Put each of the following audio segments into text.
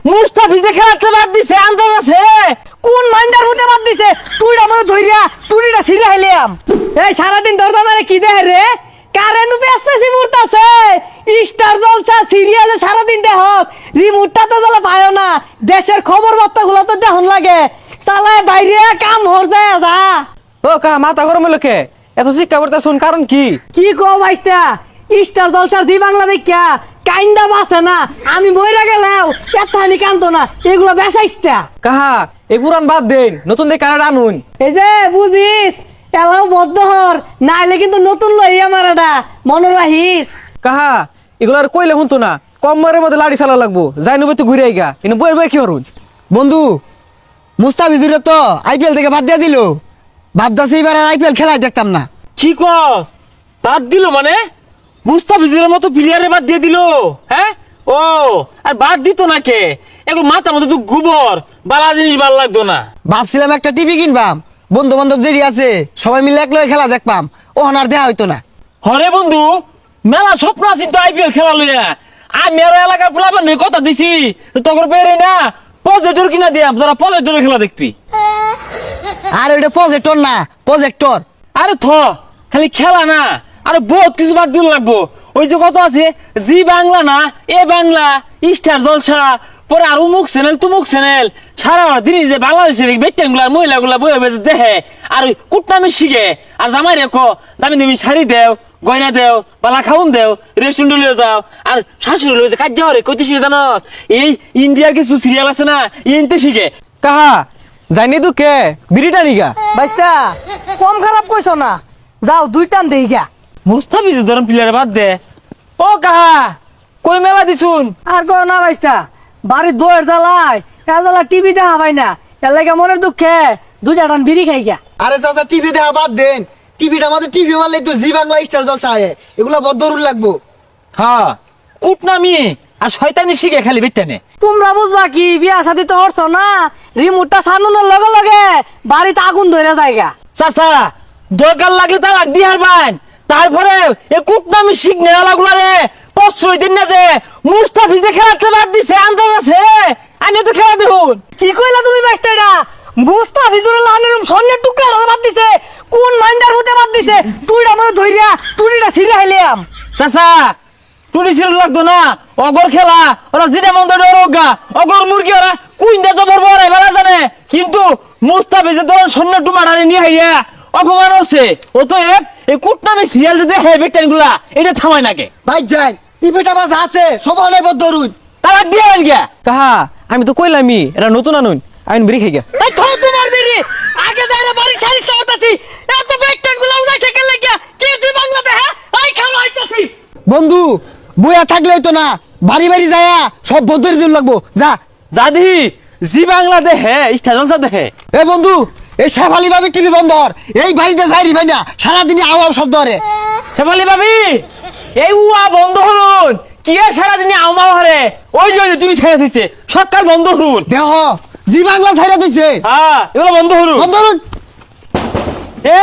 মুস্তাফিজে খেলাতে বাদ দিছে আন্দাজ আছে কোন মাইন্ডার হতে বাদ দিছে তুইরা মনে ধইরা তুইরা ছিড়ে হাইলাম এই সারাদিন দরদা মানে কি দেখ রে কারেন্ট পেছাছি মুরতাছে স্টার জলসা সিরিয়ালে সারাদিন দেখস রিমোটটা তো জ্বালা পায়ও না দেশের খবর বার্তাগুলো তো দেখুন লাগে চালায় বাইরে কাম হর যায় যা ও কা মাথা গরম হলো কে এত শিক্ষা করতে শুন কারণ কি কি কো ভাইস্তা স্টার জলসার দি বাংলা দেখা কাইন্দা বাসে না আমি মইরা গেলাও এতখানি কান্দো না এগুলো বেসাইস্তা কাহা এই পুরান বাদ দেন নতুন দিয়ে কানাডা আনুন এই যে বুঝিস এলাও বদ্ধ হর নাইলে কিন্তু নতুন লই আমার এটা মনে রাখিস কাহা এগুলো আর কইলে শুনতো না কম মারের মধ্যে লাড়ি চালা লাগবো যাই নবে তো ঘুরে আইগা কিন্তু বই বই কি হরুন বন্ধু মুস্তাফিজুরে তো আইপিএল থেকে বাদ দিয়ে দিল ভাবদাসে এবার আইপিএল খেলাই দেখতাম না। কি কস বাদ দিল মানে মুস্তাফিজের মতো প্লেয়ারে বাদ দিয়ে দিল হ্যাঁ ও আর বাদ দিত না কে এখন মাথার মধ্যে তো গোবর বালা জিনিস ভাল লাগতো না ভাবছিলাম একটা টিভি কিনবাম বন্ধু বান্ধব যেটি আছে সবাই মিলে এক লগে খেলা দেখবাম ও আর দেয়া হইতো না। হরে বন্ধু মেলা স্বপ্ন আছে তো আইপিএল খেলা লইয়া আমি আর এলাকার পোলাপান কথা দিছি তখন বেরে না প্রজেক্টর কিনা দিয়া যারা প্রজেক্টরের খেলা দেখবি আর ওইটা প্রজেক্টর না প্রজেক্টর। আরে খালি খেলা না আরে বহুত কিছু বাদ দিল লাগবো ওই যে কত আছে জি বাংলা না এ বাংলা স্টার জলসা পরে আর উমুক চ্যানেল তুমুক চ্যানেল সারা দিন যে বাংলাদেশের বেটেন গুলা মহিলা গুলা বয়ে বসে দেখে আর ওই কুটনামি শিখে আর জামাই রেখো দামি দামি শাড়ি দেও গয়না দেও পালা খাউন দেও রেস্টুরেন্ট লিয়ে যাও আর শাশুড়ি লয়ে যে কাজ যাও রে কইতে শিখে জানোস এই ইন্ডিয়ার কিছু সিরিয়াল আছে না ইনতে শিখে কাহা জানি তো কে বিড়িটা নিগা ভাইস্তা কম খারাপ কইছো না যাও দুই টান দেই গা মুস্তাফিজ ধরন প্লেয়ার বাদ দে ও কাহা কই মেলা দিছুন আর কো না ভাইস্তা বাড়ির বইয়ের জ্বালায় এ জ্বালা টিভি দেখা পাই না এর লাগে মনের দুঃখে দুইটা টান বিড়ি খাই গা। আরে চাচা টিভি দেখা বাদ দেন টিভিটা আমাদের টিভি মারলেই তো জি বাংলা স্টার জলসা আয় এগুলো বড় দরুন লাগবো। হ্যাঁ কুটনামি আর শয়তানি শিখে খালি বেটেনে তোমরা বুঝবা কি বিয়া শাদি তো হরছ না রিমোটটা সানুনের লগে লগে বাড়িতে আগুন ধরে যায়গা। চাচা দরকার লাগলে তার আগ দিয়ে হারবেন তারপরে এ কুটনামি শিখ নেওয়া গুলা রে প্রশ্রয় দিন না যে মুস্তাফিজে খেলাতে বাদ দিছে আন্দাজ আছে আনে তো খেলা দেখুন কি কইলা তুমি বাইস্তা এটা মুস্তাফিজুর লানের স্বর্ণের টুকরা বাদ দিছে কোন মাইন্ডার হতে বাদ দিছে তুইরা মনে ধইরা তুইরা ছিড়ে হাইলাম। চাচা টুরি ছিল লাগতো না অগর খেলা ওরা যেটা মন্দ ডরগা অগর মুরগি ওরা কুইন্দা তো বড় বড় বেলা জানে কিন্তু মুস্তাফিজের ধরুন স্বর্ণ টুমাটারে নিয়ে হাইয়া অপমান হচ্ছে ও তো এই কুটনামি সিরিয়াল যে দেখে বেটেন গুলা এটা থামায় নাকে ভাই যাই টিভিটা বাজ আছে সবাই নাই বড় দরুন তারা দিয়ে আন গিয়া কাহা আমি তো কইলামই এটা নতুন আনুন আমি বিড়ি খাই গা এই থো তোমার বিড়ি আগে যাইরা বাড়ি সারি সরতাছি এত বেকটেন গুলা উড়াইছে কেন লাগিয়া কি দি বাংলা দেখে এই খালো আইতাছি। বন্ধু বইয়া থাকলেই তো না বাড়ি বাড়ি যায়া সব বদরে দিন লাগবো যা। জাদি জি বাংলা দেখে স্টাজনসা দেখে এ বন্ধু এই শেফালি ভাবি টিভি বন্ধ হর এই বাড়িতে যাই ভাই না সারাদিনই আওয়াজ শব্দ হরে। সেবালি ভাবি এই উয়া বন্ধ হলুন কি আর সারাদিনে আমাও হারে ওই যে তুমি ছেড়ে দিছে সকাল বন্ধ হলুন দেহ জি বাংলা ছাইরা দিছে হ্যাঁ এগুলো বন্ধ হলুন বন্ধ হরুন।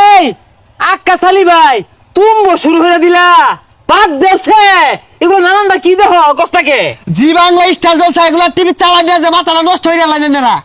এই আক্কা সালি ভাই তুমি শুরু করে দিলা বাদ দেছে এগুলো নানানটা কি দেখো কষ্টাকে জি বাংলা স্টার জলসা এগুলা টিভি চালাই না যে মাথাটা নষ্ট হয়ে গেল না